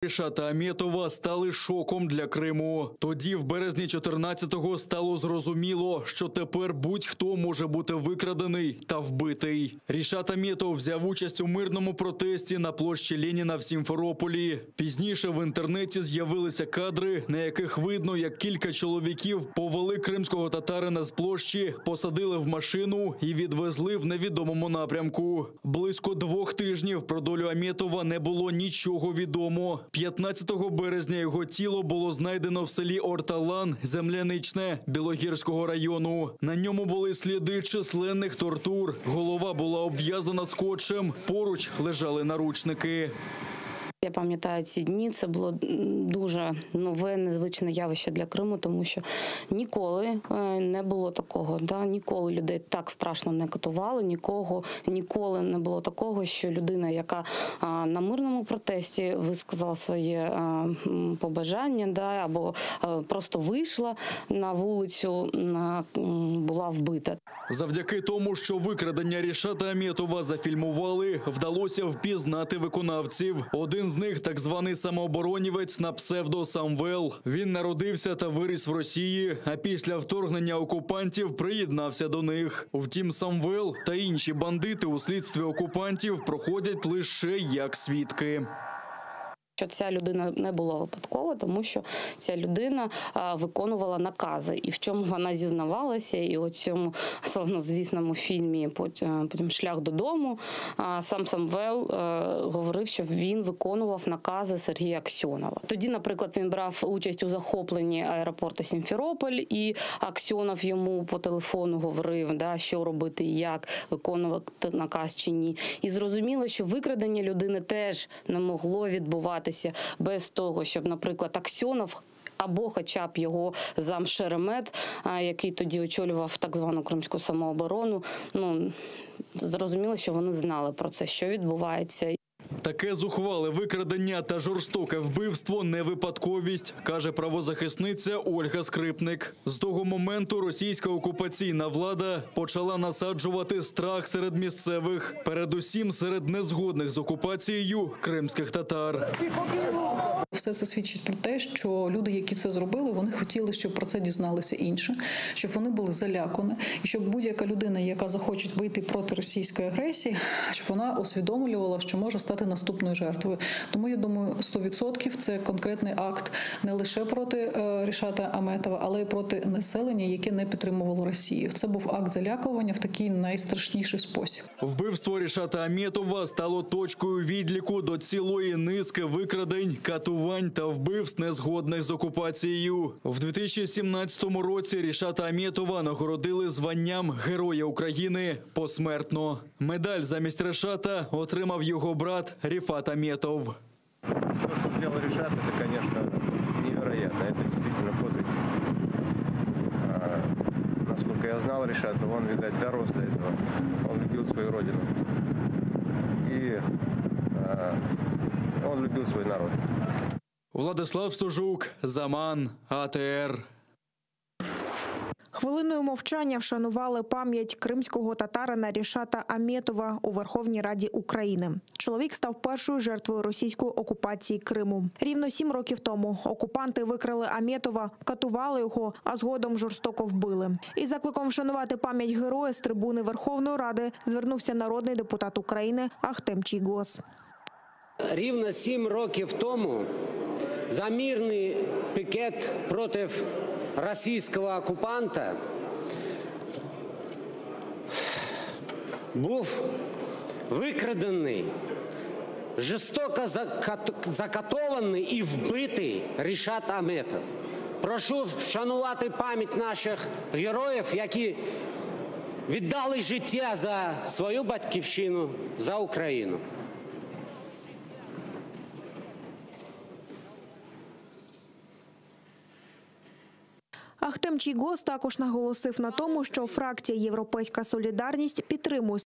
Рішата Аметова стали шоком для Криму. Тоді, в березні 14-го, стало зрозуміло, що тепер будь-хто може бути викрадений та вбитий. Рішат Аметов взяв участь у мирному протесті на площі Леніна в Сімферополі. Пізніше в інтернеті з'явилися кадри, на яких видно, як кілька чоловіків повели кримського татарина з площі, посадили в машину і відвезли в невідомому напрямку. Близько 2 тижнів про долю Аметова не було нічого відомо. 15 березня його тіло було знайдено в селі Орталан, Земляничне, Білогірського району. На ньому були сліди численних тортур. Голова була обв'язана скотчем, поруч лежали наручники. Я пам'ятаю ці дні, це було дуже нове, незвичне явище для Криму, тому що ніколи не було такого, ніколи людей так страшно не катували, ніколи не було такого, що людина, яка на мирному протесті висказала своє побажання, або просто вийшла на вулицю, була вбита. Завдяки тому, що викрадення Рішата Аметова зафільмували, вдалося впізнати виконавців. Один з них – так званий самооборонівець на псевдо Самвел. Він народився та виріс в Росії, а після вторгнення окупантів приєднався до них. Втім, Самвел та інші бандити у слідстві окупантів проходять лише як свідки. Що ця людина не була випадково, тому що ця людина виконувала накази. І в чому вона зізнавалася, і у цьому славнозвісному фільмі «Потім шлях додому» сам Самвел говорив, що він виконував накази Сергія Аксьонова. Тоді, наприклад, він брав участь у захопленні аеропорту Сімферополь, і Аксьонов йому по телефону говорив, що робити і як, виконувати наказ чи ні. І зрозуміло, що викрадення людини теж не могло відбуватися без того, щоб, наприклад, Аксьонов або хоча б його зам Шеремет, який тоді очолював так звану кримську самооборону, зрозуміло, що вони знали про це, що відбувається. Таке зухвале викрадення та жорстоке вбивство – не випадковість, каже правозахисниця Ольга Скрипник. З того моменту російська окупаційна влада почала насаджувати страх серед місцевих, передусім серед незгодних з окупацією кримських татар. Все це свідчить про те, що люди, які це зробили, вони хотіли, щоб про це дізналися інші, щоб вони були залякані, і щоб будь-яка людина, яка захоче вийти проти російської агресії, щоб вона усвідомлювала, що може стати наступною жертвою. Тому, я думаю, 100% це конкретний акт не лише проти Рішата Аметова, але й проти населення, яке не підтримувало Росію. Це був акт залякування в такий найстрашніший спосіб. Вбивство Рішата Аметова стало точкою відліку до цілої низки викрадень, катувань та вбивств незгодних з окупацією. В 2017 році Рішата Аметова нагородили званням Героя України посмертно. Медаль замість Рішата отримав його брат Рифат Аметов. То, что сделал Ришат, это, конечно, невероятно. Это действительно подвиг. Насколько я знал Ришата, он, видать, дорос до этого. Он любил свою родину. И он любил свой народ. Владислав Стужук, Заман, АТР. Хвилиною мовчання вшанували пам'ять кримського татарина Рішата Аметова у Верховній Раді України. Чоловік став першою жертвою російської окупації Криму. Рівно 7 років тому окупанти викрали Аметова, катували його, а згодом жорстоко вбили. Із закликом вшанувати пам'ять героя з трибуни Верховної Ради звернувся народний депутат України Ахтем Чийгоз. Рівно 7 років тому за мирний пікет проти російського окупанта був викрадений, жорстоко закатований і вбитий Рішат Аметов. Прошу вшанувати пам'ять наших героїв, які віддали життя за свою батьківщину, за Україну. Ахтем Чийгоз також наголосив на тому, що фракція «Європейська солідарність» підтримує